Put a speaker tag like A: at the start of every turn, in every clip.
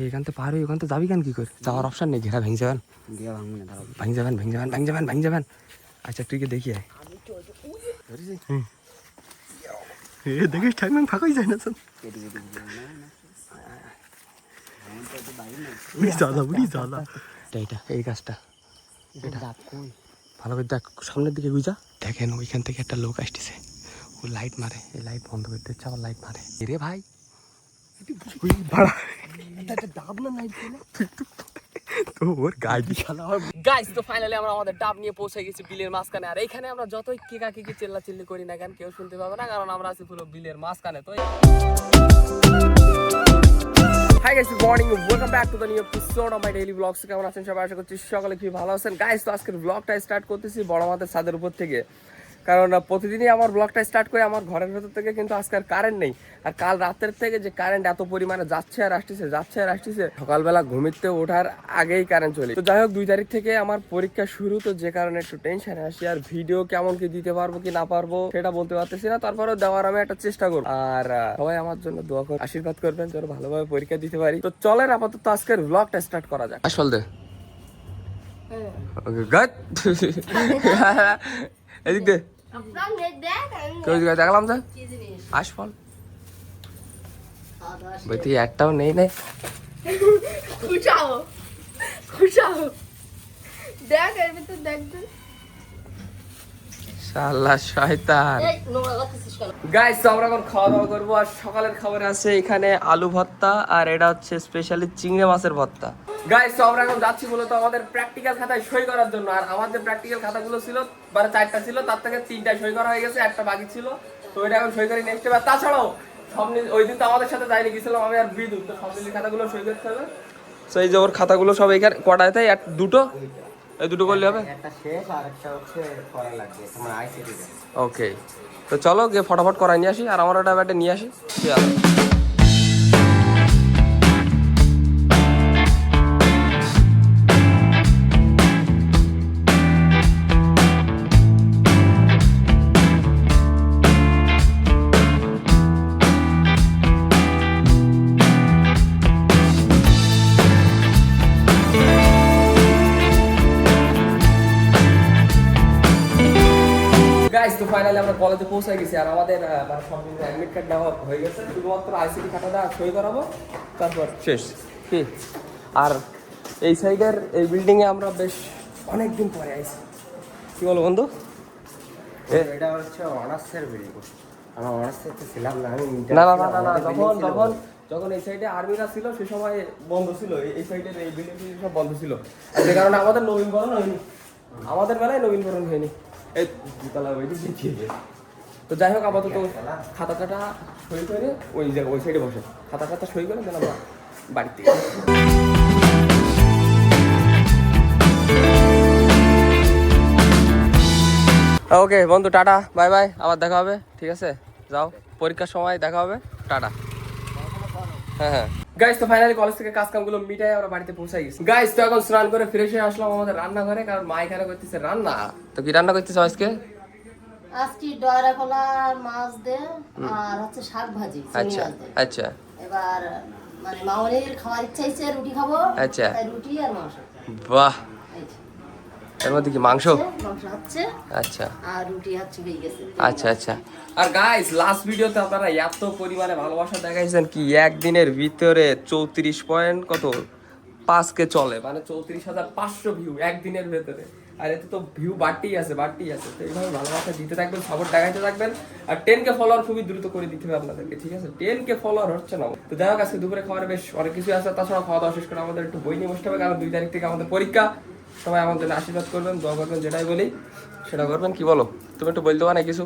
A: এইখান থেকে পার হয়ে ওখান থেকে যাবি কেন কি করে? যাওয়ার অপশন নেই, ঘেরা ভেঙে যাবেন, ভেঙে যাবেন। আচ্ছা তুই কি দেখি আয়, দেখিস ঠাক ফাঁকাই যায় না। এই গাছটা ভালো করে দেখ, সামনের দিকে গুজা দেখেন, ওইখান থেকে একটা লোক আসতেছে, ও লাইট মারে, এই লাইট বন্ধ করতে হচ্ছে, আবার লাইট মারে। রে ভাই ফাইনালি আমরা আমাদের ডাব নিয়ে পৌঁছে গেছি বিলের মাঝখানে। আর এইখানে আমরা যতই কেকাকি চিল্লাচিল্লি করি না কেন, কেউ শুনতে পাবে না, কারণ আমরা আছি পুরো বিলের মাঝখানে। তো hi guys, good morning, welcome back to the new episode of my daily vlogs. কেমন আছেন সবাই? আশা করছি সকলে খুবই ভালো আছেন। গাইস, তো আজকের ব্লগটা স্টার্ট করতেছি বড় মাথার ছাদের উপর থেকে, কারণ প্রতিদিনই আমার ব্লগটা স্টার্ট করে আমার ঘরের ভেতর থেকে, কিন্তু আজকে আর কারেন্ট নেই। আর কাল রাতের থেকে যে কারেন্ট এত পরিমাণে যাচ্ছে আর আসতেছে, সকালবেলা ঘুমিতে ওঠার আগেই কারেন্ট চলে। তো যাই হোক, 2 তারিখ থেকে আমার পরীক্ষা শুরু, তো যে কারণে একটু টেনশনে আসি। আর ভিডিও কেমন কি দিতে পারবো কি না পারবো সেটা বলতে পারতেছি না, তারপরেও দেওয়ার আমি একটা চেষ্টা করবো। আর সবাই আমার জন্য দোয়া করে আশীর্বাদ করবেন যেন ভালোভাবে পরীক্ষা দিতে পারি। তো চলেন আপাতত আজকের ব্লগটা স্টার্ট করা যাক। আসল দে এদিক দে, দেখলাম তো আশফল বইতে একটাও নেই নাই। শালা শয়তান। গাইস, তো আমরা এখন খাওয়া দাওয়া করবো। আর সকালের খাবারে আছে এখানে আলু ভর্তা, আর এটা হচ্ছে স্পেশালি চিংড়ি মাছের ভর্তা। গাইস, তো আমরা এখন যাচ্ছি মূলত আমাদের প্র্যাকটিক্যাল খাতায় সই করার জন্য। আর আমাদের প্র্যাকটিক্যাল খাতাগুলো ছিল 4টা ছিল, তার থেকে 3টায় সই করা হয়ে গেছে, একটা বাকি ছিল। তো এটা এখন সই করি নেক্সট এবার। তাছাড়াও ওই দিন তো আমাদের সাথে যাইনি, গেছিলাম আমি আর বিদ্যুৎ, তো সব মিলিয়ে খাতাগুলো সই করতে হবে। তো এই যে ওর খাতাগুলো সব এখানে কটায় তাই দুটো, এই দুটো করলে হবে। ওকে, তো চলো গিয়ে ফটাফট করাই নিয়ে আসি, আর আমার ওটা ব্যাটে নিয়ে আসি। গাইস, তো ফাইনালি আমরা কলেজে পৌঁছে গেছি। আর আমাদের সব অ্যাডমিট কার্ড নেওয়া হয়ে গেছে, শুধুমাত্র আইসিটি খাতাটা সই করাবো, তারপর শেষ। কি আর এই সাইডের এই বিল্ডিংয়ে আমরা বেশ অনেকদিন পরে আইছি। কি বলো বন্ধু?
B: এটা হচ্ছে অনার্সের বিল্ডিং। আমরা অনার্সে ছিলাম না, আমি
A: না যখন এই সাইডে আর্মিরা ছিল সে সময় বন্ধ ছিল, এই সাইডের এই বিল্ডিং সব বন্ধ ছিল। আর যে কারণে আমাদের নবীনকরণ হয়নি, আমাদের বেলায় নবীনকরণ হয়নি। এই দুতলা তো যাই হোক, আপাতত খাতা কাটা সই করে ওই জায়গায় ওই সাইডে বসে খাতা সই করে দেন আমরা বাড়িতে। ওকে বন্ধু, টাটা, বাই বাই, আবার দেখা হবে। ঠিক আছে, যাও, পরীক্ষার সময় দেখা হবে, টাটা। হ্যাঁ গাইস, তো ফাইনালি কলেজ থেকে কাজ কামগুলো মিটাই আমরা বাড়িতে পৌঁছাই গেছি। গাইস, তো এখন স্নান করে ফ্রেশ হয়ে আসলাম আমাদের রান্নাঘরে, কারণ মা এখানে করতেছে রান্না। তো কি রান্না করতেছ আজকে?
C: আজকে ডয়রা কলা মাছ দে আর হচ্ছে শাক ভাজি।
A: আচ্ছা আচ্ছা,
C: এবার মানে মামনির খাওয়ার ইচ্ছা হইছে, রুটি খাবো।
A: আচ্ছা,
C: রুটি আর মাংস।
A: বাহ, এর মধ্যে কি মাংস?
C: মাংস হচ্ছে,
A: আচ্ছা,
C: আর রুটি হচ্ছে হয়ে গেছে।
A: আচ্ছা আচ্ছা। আর গাইস, লাস্ট ভিডিওতে আপনারা এত পরিমাণে ভালোবাসা দেখাইছেন কি একদিনের ভিতরে 34 পয়েন্ট কত 5কে চলে, মানে 34,500 ভিউ একদিনের ভেতরে। আর এতে তো ভিউ বাড়তেই আছে। তো এইভাবে ভালোবাসা দিতে থাকবেন, সাপোর্ট দেখাইতে থাকবেন। আর 10K ফলোয়ার খুবই দ্রুত করে দিতে হবে আপনাদেরকে, ঠিক আছে? 10K ফলোয়ার হচ্ছে না। তো যাই হোক, আজকে দুপুরে খাওয়ার বেশ অনেক কিছু আছে। তাছাড়া খাওয়া দাওয়া শেষ করে আমাদের একটু বই নিয়ে বসতে হবে, কারণ 2 তারিখ থেকে আমাদের পরীক্ষা। সবাই আমার জন্য আশীর্বাদ করবেন, দোয়া করবেন, যেটাই বলি সেটা করবেন। কি বলো তুমি? একটু বলতে পারো না কিছু?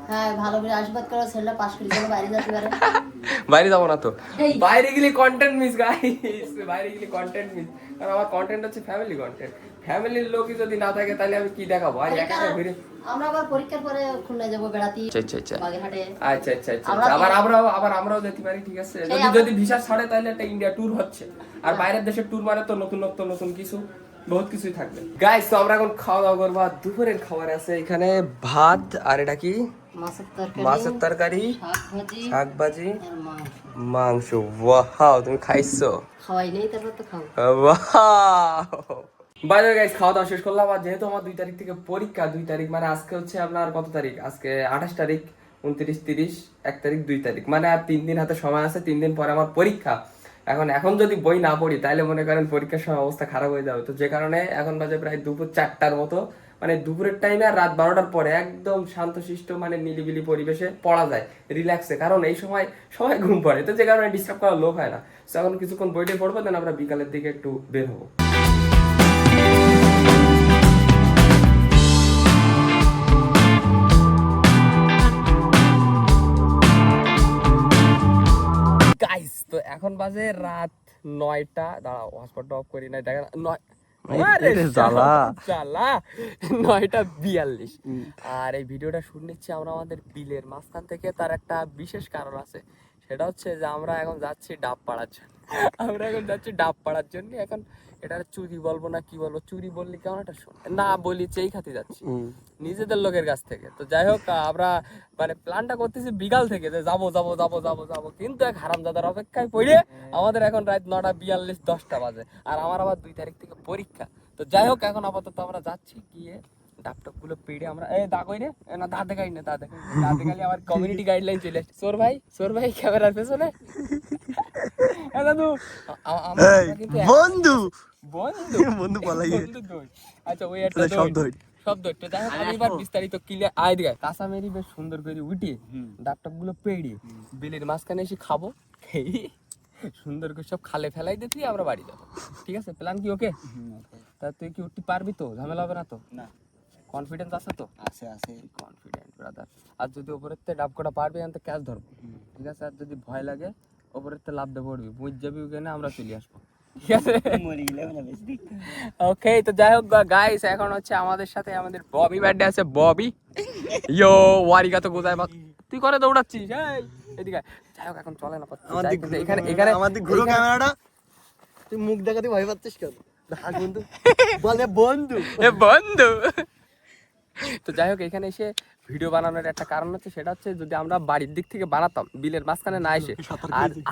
C: হ্যাঁ, ভালো করে আশীর্বাদ করো, ছেলেটা পাস করে যাবে, বাইরে যেতে পারে।
A: বাইরে যাবো না তো, বাইরে গেলে কন্টেন্ট মিস গাইস, বাইরে গেলে কন্টেন্ট মিস। কারণ আমার কন্টেন্ট হচ্ছে ফ্যামিলি কন্টেন্ট। ফ্যামিলির লোকই যদি না থাকে তাহলে আমি কি দেখাবো? আর একা ঘুরে
C: আমরা আবার পরীক্ষার পরে খুলনা যাব বেড়াতে।
A: আচ্ছা
C: বাগেরহাটে।
A: আচ্ছা আবার আমরাও যেতে পারি, ঠিক আছে? যদি ভিসা ছাড়ে তাহলে একটা ইন্ডিয়া ট্যুর হচ্ছে। আর বাইরের দেশের ট্যুর মানে তো নতুন কিছু, বহুত কিছুই থাকবে। গাইস, তো আমরা এখন খাওয়া দাওয়া করবো। দুপুরের খাবার আছে এখানে ভাত, আর এটা কি
C: মাছের তরকারি,
A: শাক ভাজি,
C: শাক ভাজি
A: আর মাংস।
C: মাংস। ওয়াও, তুমি খাইছো?
A: খাওয়াই নেই, তারপর তো খাও।
C: Wow. By the way guys, খাওয়া দাওয়া শেষ করলাম। আর যেহেতু আমার 2 তারিখ থেকে পরীক্ষা, 2 তারিখ মানে আজকে হচ্ছে আপনার কত তারিখ? আজকে 28 তারিখ, 29, 30, 1 তারিখ, 2 তারিখ, মানে আর 3 দিন হাতে সময় আছে। 3 দিন পরে আমার পরীক্ষা। এখন যদি বই না পড়ি তাহলে মনে করেন পরীক্ষার সময় অবস্থা খারাপ হয়ে যাবে। তো যে কারণে এখন বাজে প্রায় দুপুর 4টার মতো, মানে দুপুরের টাইমে আর রাত 12টার পরে একদম শান্তশিষ্ট মানে নিরিবিলি পরিবেশে পড়া যায় রিল্যাক্সে, কারণ এই সময় সবাই ঘুম পড়ে। তো যে কারণে ডিস্টার্ব করার লোক হয় না। তো এখন কিছুক্ষণ বইটে পড়বো, দেন আমরা বিকালের দিকে একটু বের হবো। গাইস, তো এখন বাজে রাত 9টা। দাঁড়াও, হটস্পটটা অফ করি নাই, দেখেন 9:42। আর এই ভিডিওটা শুট নিচ্ছি আমরা আমাদের বিলের মাঝখান থেকে। তার একটা বিশেষ কারণ আছে, সেটা হচ্ছে যে আমরা এখন যাচ্ছি ডাব পাড়ার জন্য। এখন এটা চুরি বলবো না কি বলবো, চুরি বললে কেমন একটা না বলি, চেই খাতে যাচ্ছি নিজেদের লোকের কাছ থেকে। তো যাই হোক, আমরা মানে প্ল্যানটা করতেছি বিকাল থেকে যে যাবো, কিন্তু এক হারামজাদার অপেক্ষায় পড়ে আমাদের এখন রাত 9:42, 10টা বাজে। আর আমার আবার 2 তারিখ থেকে পরীক্ষা। তো যাই হোক, এখন আপাতত আমরা যাচ্ছি, গিয়ে ডাবটাপ গুলো পেড়ে আমরা দা কই রে না, দা দেখাই না, দা দেখালি আমার কমিউনিটি গাইডলাইন চলে আসছে। সোর ভাই ক্যামেরার পেছনে দাদু
B: বন্ধু
C: বন্ধু বলাই। আচ্ছা, ওই একটা শব্দ একটু। যাই হোক, আমি এবার বিস্তারিত ক্লিয়ার আয় দিকে কাঁচামেরি বেশ সুন্দর করে উঠিয়ে ডাবটাপ গুলো পেড়িয়ে বিলের মাঝখানে এসে খাবো, খেয়ে সুন্দর করে সব খালে ফেলাই দিতে আমরা বাড়ি যাবো। ঠিক আছে, প্ল্যান কি ওকে? তা তুই কি উঠতে পারবি তো? ঝামেলা হবে না তো? না, কনফিডেন্স আছে তো?
B: আছে
C: কনফিডেন্ট ব্রাদার। আর যদি ওপরের তে ডাব কটা পারবি, আমি তো ক্যাচ ধরবো। ঠিক আছে, আর যদি ভয় লাগে ওপরের তে লাভ দিয়ে পড়বি, বুঝ যাবি ওখানে, আমরা চলে আসবো। ঠিক আছে, ওকে। তো যাই হোক গাইস, এখন হচ্ছে আমাদের সাথে আমাদের ববি বার্থডে আছে। ববি ইয়ো ওয়ারিকা তো গোজায় বাত তুই করে দৌড়াচ্ছিস এই এদিকে। যাই হোক, এখন চলে না এখানে
B: আমাদের ঘুরো ক্যামেরাটা। তুই মুখ দেখাতে ভয় পাচ্ছিস কেন? বন্ধু বলে বন্ধু
C: বন্ধু। তো যাই হোক, এখানে এসে ভিডিও বানানোর একটা কারণ হচ্ছে, সেটা হচ্ছে যদি আমরা বাড়ির দিক থেকে বানাতাম বিলের মাঝখানে না এসে,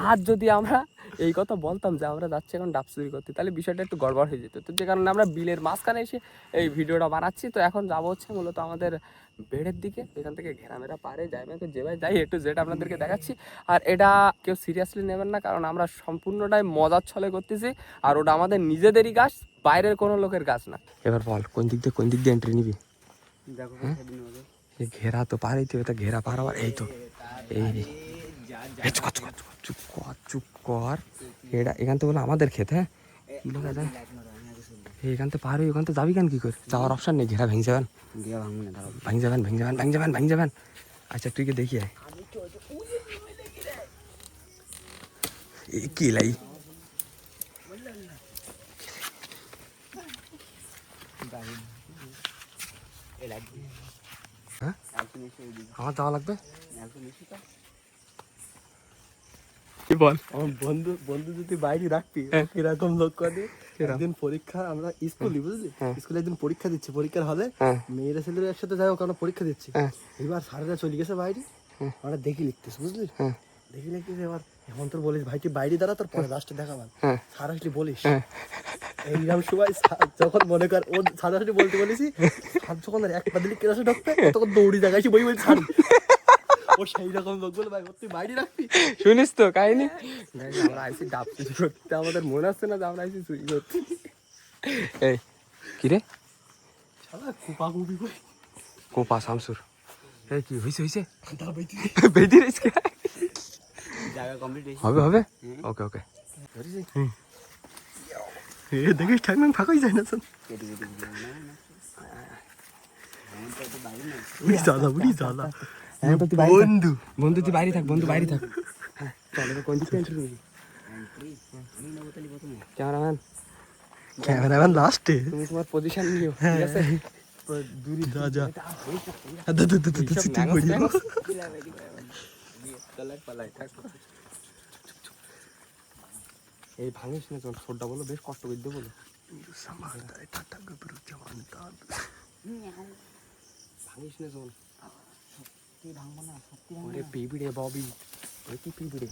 C: আর যদি আমরা এই কথা বলতাম যে আমরা যাচ্ছি এখন ডাব চুরি করতে, তাহলে বিষয়টা একটু গড়বড় হয়ে যেত। তো যে কারণে আমরা বিলের মাঝখানে এসে এই ভিডিওটা বানাচ্ছি। তো এখন যাবো হচ্ছে মূলত আমাদের বেড়ের দিকে, এখান থেকে ঘেরামেরা পারে যাই যে ভাই যাই একটু যেটা আপনাদেরকে দেখাচ্ছি। আর এটা কেউ সিরিয়াসলি নেবেন না, কারণ আমরা সম্পূর্ণটাই মজার ছলে করতেছি। আর ওটা আমাদের নিজেদেরই গাছ, বাইরের কোনো লোকের গাছ না। এবার বল, কোন দিক দিয়ে এন্ট্রি নিবি?
B: দেখো
C: ঘেরা তো পারেই তো, ঘেরা পার আবার এই তো চুপ কর। এটা এখান থেকে বলে আমাদের ক্ষেত। হ্যাঁ, কি লোক আছে এখান থেকে পার, ওখান থেকে যাবি কেন? কি করে যাওয়ার অপশন নেই, ঘেরা ভেঙে যাবেন। আচ্ছা, তুই কি দেখি কি লাই আমার যাওয়া লাগবে। বল,
B: আমার বন্ধু যদি বাইরে রাখবি এরকম লোক করে। একদিন পরীক্ষা, আমরা স্কুলে বুঝলি, স্কুলে একদিন পরীক্ষা দিচ্ছি, পরীক্ষার হলে মেয়েরা ছেলেরা একসাথে যাই হোক, আমরা পরীক্ষা দিচ্ছি। এবার স্যারেরা চলে গেছে বাইরে, আমরা দেখি লিখতেছি বুঝলি, দেখি লিখতেছি। এবার এখন তোর বলিস ভাই তুই বাইরে দাঁড়া, তোর পরে লাস্টে দেখাবার স্যার আসলে বলিস এইরকম সময় যখন মনে কর ও স্যার আসলে বলতে বলেছি, স্যার যখন এক পাদলি ক্লাসে ঢুকবে তখন দৌড়ি দেখাইছি বই বলছি স্যার। ও সেই রকম লোক বলে ভাই তুই বাইরে রাখবি।
C: শুনিস তো কাহিনী? আমরা আইসি ডাব চুরি করতে, আমাদের মনে হচ্ছে না যে আমরা আইসি চুরি করতে। এই কি রে
B: শালা কুপাকুপি কই
C: কোপা শামসুর, এই কি হইছে
B: দা বেটি
C: বেদি রে
B: জায়গা কমপ্লিট
C: হবে ওকে
B: এ দেখিস ঠাকমান ফাঁকাই যায় না শোন। উড়ি জ্বালা
C: বন্ধু তুই বাইরে থাক, চল এবার কোন দিকে এন্ট্রি নিবি?
B: ক্যামেরাম্যান লাস্টে
C: তুমি তোমার পজিশন নিও, ঠিক আছে?
B: দূরি যা
C: এই ভাঙিস না, চল ছোটটা বলো, বেশ কষ্ট করে বলো। ভাঙিস না চল, ওরে পিঁপড়ে ববি, ওই কি পিঁপড়ে?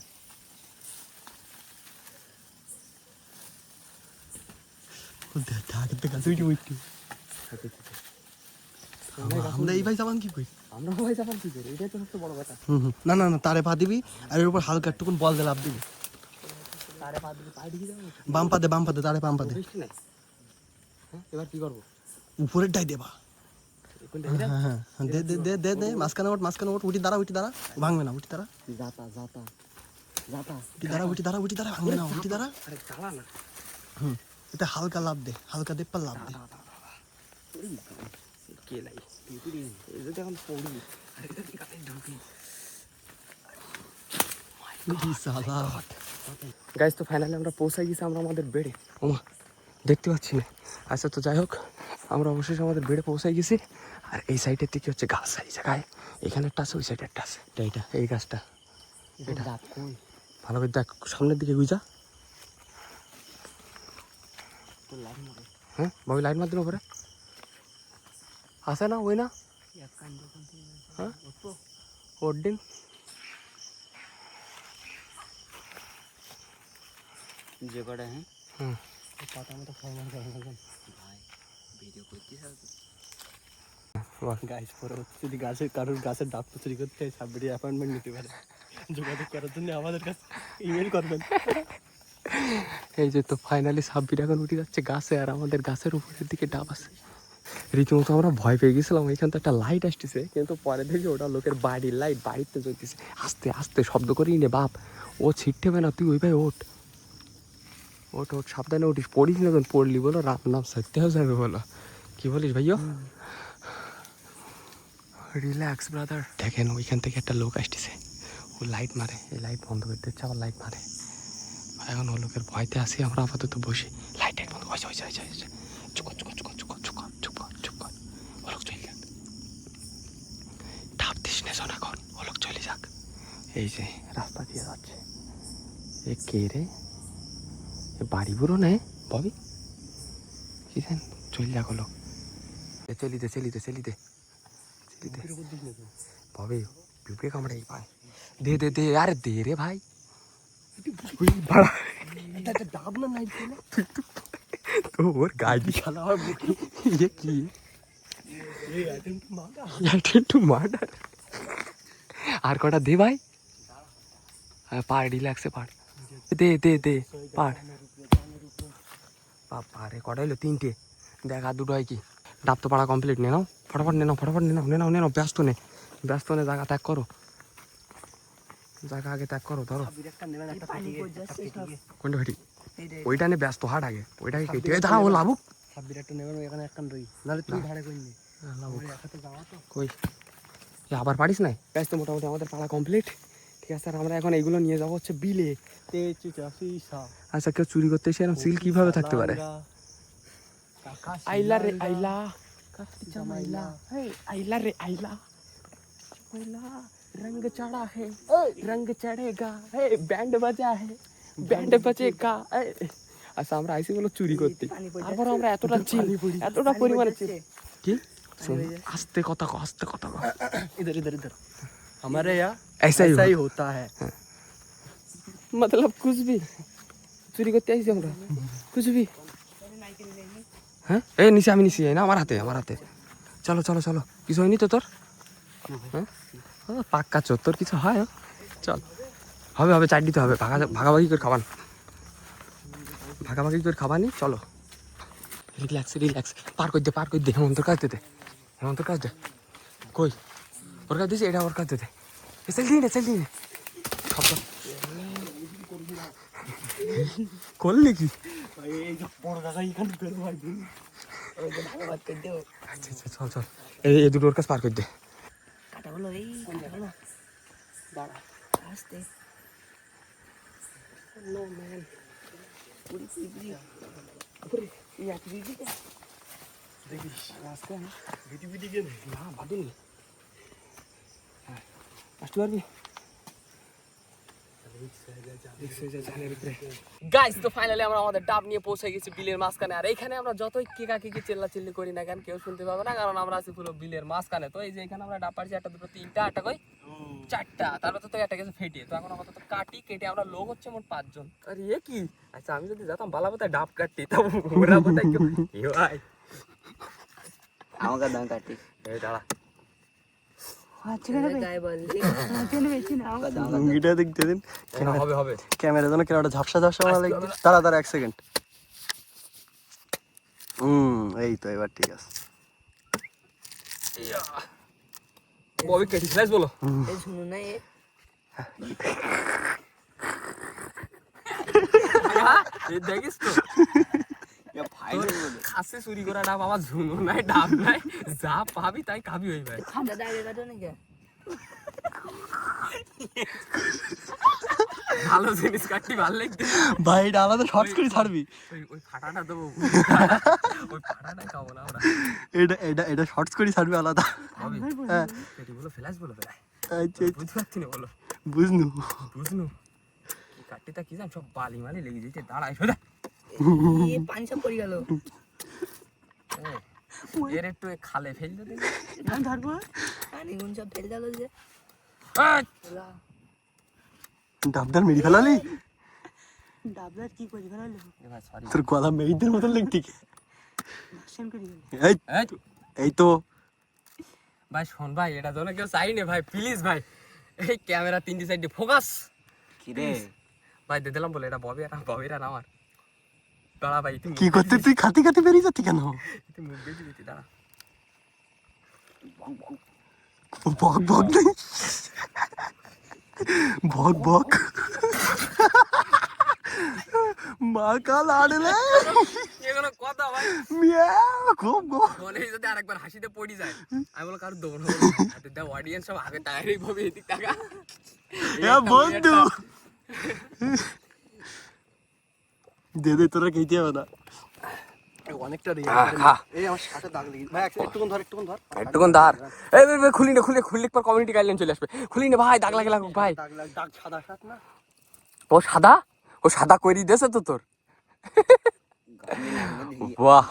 B: আমরা এই ভাই যাবান কি কই?
C: আমরা ভাই যাবার কি করে? এটাই তো সবচেয়ে বড় কথা।
B: না না না, তারে পা দিবি আর এর উপর হালকা একটুকুন বল দিয়ে লাভ দিবি।
C: তারে পা দিলে পায়ে ঢুকে যাবে নাকি?
B: বাম পা দে, তারে বাম পা দে।
C: বৃষ্টি নাই। হ্যাঁ, এবার কি করবো?
B: উপরের ডাই দেবা।
C: কোনটা?
B: হ্যাঁ হ্যাঁ হ্যাঁ, দে দে দে দে দে, মাঝখানে ওঠ, উঠি দাঁড়া, ভাঙবে না, উঠি দাঁড়া,
C: যাতা যাতা যাতা।
B: উঠি দাঁড়া, ভাঙবে না, উঠি দাঁড়া।
C: আরে চালা না।
B: এটা হালকা লাভ দে, হালকা দে পা লাভ দে।
C: কে লাই পিঁপড়ে, এই যদি এখন পড়ি আর এটা কি কাছে ঢুকি। গাইস, তো ফাইনালি আমরা পৌঁছাই গেছি আমরা আমাদের বেডে। ওমা, দেখতে পাচ্ছি না। আচ্ছা, তো যাই হোক, আমরা অবশেষে আমাদের বেডে পৌঁছাই গেছি। আর এই সাইডের দিকে হচ্ছে গাছ, এই জায়গায় এখানে একটা আছে, ওই সাইডে একটা আছে। এইটা এই গাছটা, এটা ভালো করে দেখ, সামনের দিকে গুইজা। হ্যাঁ ভাবি, লাইট মার দিন ওপরে আছে না, ওই না? হ্যাঁ ওর দিন
D: যে কটা হ্যাঁ
C: হুম
B: গাইস, পরে হচ্ছে যদি গাছের কারোর গাছের ডাব চুরি করতে হয়, সাবমিটে অ্যাপয়েন্টমেন্ট নিতে পারে। যোগাযোগ করার জন্য আমাদের কাছে ইমেল করবেন।
C: এই যে তো ফাইনালি সাব্বির এখন উঠে যাচ্ছে গাছে, আর আমাদের গাছের উপরের দিকে ডাব আছে। রীতিমতো আমরা ভয় পেয়ে গেছিলাম, এখান তো একটা লাইট আসতেছে, কিন্তু পরে দেখি ওটা লোকের বাড়ির লাইট, বাড়িতে জ্বলতেছে। আস্তে আস্তে শব্দ করেই নে বাপ, ও ছিটবে না, তুই ওই ভাই ওঠ ওঠ ওঠ, সাবধানে উঠিস, পড়িস না, তখন পড়লি বলো রাম নাম সত্যি হয়ে যাবে বলো। কি বলিস ভাইয়া? Relax brother. দেখেন ওইখান থেকে একটা লোক আসতেছে, ও লাইট মারে, এই লাইট বন্ধ করে দিচ্ছে, আবার লাইট মারে। এখন ও লোকের ভয়তে আসি আমরা আপাতত বসে। লাইট বন্ধ হয়েছে, চুপ কর, ও লোক চলে যাক, ডাব দিস না শোনা কর, ও লোক চলে যাক। এই যে রাস্তা দিয়ে যাচ্ছে, এ কে রে? এ বাড়ি বুড়ো নেই ববি, কি জান, চলে যাক ও লোক। চেলিতে ববি, পিঁপড়ে কামড়ে পায়। দে আরে দে রে ভাই, ভাড়া
B: ডাব না লাইট দিলে
C: তো ওর গাড়ি
B: খেলা হয় বুকে।
C: ইয়ে কি
B: এই আইটেম তো মাগা।
C: একটু মার্ডার। আর কটা দে ভাই, পার রিল্যাক্সে পার, দে পার। বাবা রে, কটা হলো? 3টে। দেখ আর 2টো হয় কি। ডাব তো পাড়া কমপ্লিট, নে নাও ফটাফট, নে নাও ব্যস্ত নে জায়গা ত্যাগ করো, জায়গা আগে ত্যাগ করো, ধরো কোনটা ভেটি, ওইটা নে ব্যস্ত হাট আগে, ওইটাকে কেটে দাঁড়া, ও লাভুক।
B: সাব্বির একটা নেবেন, এখানে একখান রই, নাহলে তুই ভাড়া করে নি।
C: লাভুক
B: একাতে যাওয়া তো
C: কই, আবার পারিস নাই? ব্যাস, তো মোটামুটি আমাদের পাড়া কমপ্লিট। ঠিক আছে, আর আমরা এখন এইগুলো নিয়ে যাবো হচ্ছে বিলে।
B: তেচু চাষি সা
C: আচ্ছা, কেউ চুরি করতে এসে এরকম সিল কিভাবে থাকতে পারে? আইলা রে আইলা, আইলা রে আইলা, रंग चढ़ा है रंग चढ़ेगा, बैंड बजा है बैंड बजेगा। আচ্ছা, আমরা আইসি বলো চুরি করতে, তারপর আমরা এতটা পরিমাণে কি শোন, আস্তে কথা কো।
B: इधर हमारे यहाँ
C: ऐसा ही
B: होता है।
C: मतलब कुछ भी চুরি করতে আইসি আমরা, कुछ भी। হ্যাঁ, এই নিচে আমি নিচে যাই না, আমার হাতে চলো কিছু হয়নি তো তোর? হ্যাঁ, পাক্কা চোর, তোর কিছু হয়? চল, হবে চার দিতে হবে, ভাগাভাগি করে খাবানি। চলো, রিল্যাক্স, পার করে দে, হেমন্তর কাজ দে, কই ওর কাজ দিয়েছি, এটা ওর কাজ দে, চল দিই করলি কি? আচ্ছা, চল, এই দুটো ওর কাছে পার করে দে। আসতে পারবি? গাইস তো ফাইনালি আমরা আমাদের ডাব নিয়ে পৌঁছে গেছি বিলের মাঝখানে। আর এইখানে আমরা যতই কেকাকি চিল্লাচিল্লি করি না কেন কেউ শুনতে পাবে না, কারণ আমরা আছি পুরো বিলের মাঝখানে। তো এই যে এখানে আমরা ডাব পারছি 1 2 3 4টা কই 4টা, তারপর তো একটা গেছে ফেটে। তো এখন আপাতত কাটি কেটে আমরা লোক হচ্ছে মোট 5 জন। আর এ কি, আচ্ছা আমি যদি যেতাম বালাপোতা ডাব কাটতে তবে ওরা বোধহয় কেউ এ ভাই
D: আমাকে দাম কাটি
C: এই দাঁড়া
B: লুঙ্গিটা দেখতে দিন,
C: হবে হবে
B: ক্যামেরা যেন কেন ঝাপসা ঝাপসা মারা লাগবে। দাঁড়া 1 সেকেন্ড। এই তো এবার ঠিক আছে।
C: ববি কেটে ফেলাস বলো দেখিস তো খাসে চুরি করা ডাব আমার ঝুনো নাই ডাব নাই, যা পাবি তাই খাবি। ওই ভাই ভালো জিনিস কাটতে ভালো লাগছে
B: ভাই, এটা আলাদা শর্টস করে ছাড়বি।
C: ওই ফাটাটা দেবো, ওই ফাটাটাই খাবো না আমরা।
B: এটা শর্টস করে ছাড়বি আলাদা। হ্যাঁ
C: পেটি বলো ফেলাস বলো বেড়ায়
B: আচ্ছা
C: বুঝতে পারছি না বলো
B: বুঝনু
C: বুঝনু কি কাটতে কি জান সব বালি মালি লেগে যেতে দাঁড়াই সোজা
E: পানি সব পড়ে গেল।
C: এর একটু খালে ফেলতে দিন
E: ধরবো পানি গুণ সব ফেল গেল যে
B: ডাবদার মেরি ফেলালি।
E: ডাবলার কি করে ফেলালো?
C: ভাই সরি
B: তোর গলা মেয়েদের মতন লাগছে কি?
E: দর্শন করে গেল।
B: এই তো
C: ভাই শোন ভাই, এটা যেন কেউ চাই না ভাই, প্লিজ ভাই। এই ক্যামেরা 3টি সাইডে ফোকাস
D: কি রে
C: ভাই দিয়ে দিলাম বলে, এটা ববিরা না আমার। দাঁড়া ভাই তুই
B: কি করতে, তুই খাতে খাতে বেরিয়ে যাচ্ছি কেন?
C: তুই মুখ বেঁচে দিতি দাঁড়া।
B: বক বক নেই, বক বক মা কাল আড়লে
C: এগুলো কথা ভাই
B: মিয়াও খুব গো।
C: মনে হয় যদি আরেকবার হাসিতে পড়ি যায়, আমি বলো কারো দৌড় দেখ অডিয়েন্স সব আগে টায়ারই ভাবে এদিক টাকা
B: বন্ধু দে তোরা খেতে হবে না অনেকটা। এই আমার শার্টে দাগ লেগে ভাই, একটুক্ষণ ধর
C: একটুক্ষণ দাঁড়। এই খুলি না খুললে পর কমিউনিটি গাইডলাইন চলে আসবে। খুলি না ভাই, দাগ লাগে লাগুক ভাই।
B: দাগ সাদা শার্ট না,
C: ও সাদা করি দেছে তো তোর। বাহ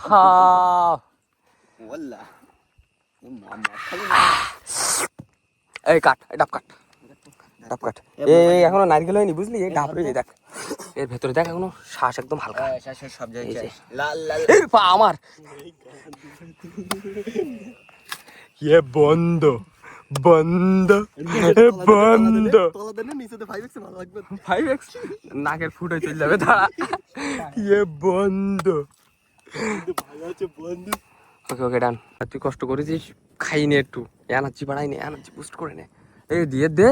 D: ওয়াল্লাহ
C: এই কাট, ডাব কাট। এই এখনো নারকেল হয়নি বুঝলি, এই ডাব রয়েছে দেখ, এর ভেতরে দেখ এখনো শ্বাস একদম হালকা।
D: সব জায়গায় লাল লাল
C: এই পা আমার
B: ये বন্ধ বন্ধ বন্ধ। তলা দেন নিচেতে 5x ভালো লাগবে।
C: 5x নাকের ফুট হয়ে চলে যাবে দাঁড়া।
B: ये বন্ধ ভালো আছে বন্ধু।
C: ওকে ডান। তুই কষ্ট করেছিস, খাই নে একটু, এনার্জি বাড়াই নে, এনার্জি বুস্ট করে নে। এই দিয়ে দে,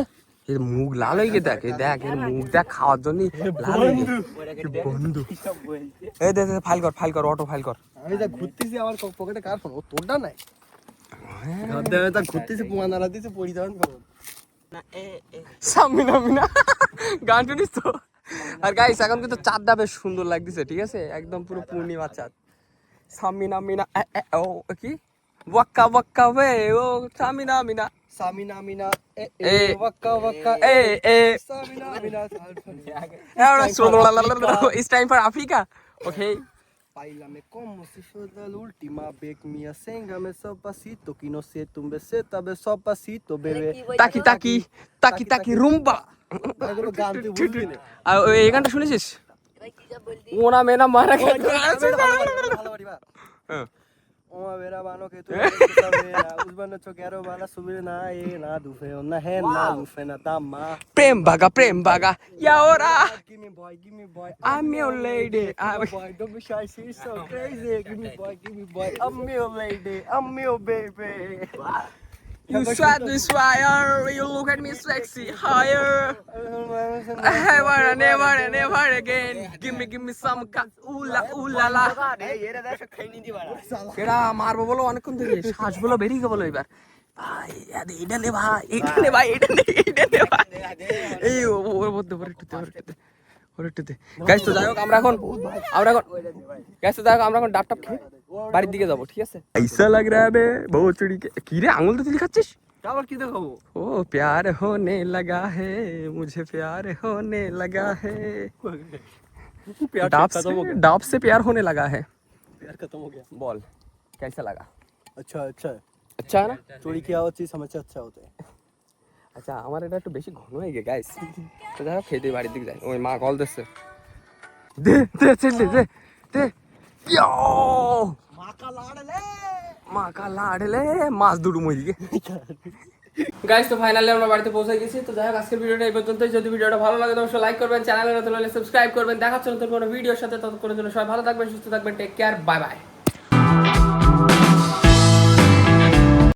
C: এর মুখ লাল হয়ে গিয়ে দেখ, এর মুখ দেখ খাওয়ার জন্য লাল হয়ে গিয়ে
B: বন্ধু
C: এই দে ফাইল কর অটো ফাইল কর।
B: আমি যা ঘুরতেছি আমার পকেটে কার ফোন? ও তোরটা নাই। তা ঘুরতেছি পোয়া নাড়া দিয়েছে পড়ি যাওয়ার ফোন।
C: সামিনা গান শুনিস তো? আর গাইস এখন কিন্তু চাঁদটা বেশ সুন্দর লাগতেছে, ঠিক আছে, একদম পুরো পূর্ণিমা চাঁদ। সামিনা ও কি ওয়াক্কা ওয়াক্কা ওয়ে ও সামিনা
B: সামিনা
C: এ
B: ওয়াক্কা ওয়াক্কা
C: এ
B: সামিনা
C: It's time for Africa. Okay.
B: Bailame como si fuera la última vez mía, séngame sopacito, que no sé, tumbe seta, besopacito, bebé.
C: Taki taki rumba.
B: এগুলো গান তুই বুঝবি না।
C: আর এই গানটা শুনেছিস? ওনা মেনা মারা হ্যাঁ
B: Uma vera mano que tu vera, os mano choquero bala subir na e na do feo na hen na do fena dama.
C: Prem Baga ya ora
B: Give me boy,
C: I'm your lady.
B: boy, don't be shy, she's so crazy. Give me boy, I'm your lady, I'm your baby.
C: You sweat me fire, you look at me sexy higher. Never again. Give me some cut. Ooh la la. কেডা মারবো বলো অনেকক্ষণ থেকে, শ্বাস বলো বেরিয়ে গেলো এবার। ভাই এটা নে ভাই, এটা নে ভাই। এই ওর মধ্যে ওর একটুতে গাইস। তো যাই হোক আমরা এখন ডাব খেয়ে বাড়ির দিকে যাবো, ঠিক আছে? ऐसा लग रहा है बे बहुत चुड़ी के। কি রে আঙুল তো তুই খাচ্ছিস?
B: আবার কি দেখাবো?
C: ओ प्यार होने लगा है मुझे प्यार होने लगा है
B: प्यार
C: डाब से प्यार होने लगा है
B: प्यार खत्म हो गया।
C: बोल कैसा लगा
B: अच्छा अच्छा है।
C: अच्छा है ना
B: चोरी किया हुआ चीज हमेशा अच्छा होता है।
C: আচ্ছা আমার এটা একটু বেশি ঘন হয়ে গে গাইস তো দেখো খেতে বাড়ির দিকে যাই ওই মা কল দিচ্ছে দে দে ছেলে দে দে ইয়ো মা কা লাড়লে মাছ দুটো মরি গে গাইস তো ফাইনালি আমরা বাড়িতে পৌঁছে গেছি তো যাই হোক আজকের ভিডিওটা এই পর্যন্তই যদি ভিডিওটা ভালো লাগে তো অবশ্যই লাইক করবেন চ্যানেলে নতুন হলে সাবস্ক্রাইব করবেন দেখা হচ্ছে নতুন কোনো ভিডিওর সাথে ততক্ষণের জন্য সবাই ভালো থাকবেন সুস্থ থাকবেন টেক কেয়ার বাই বাই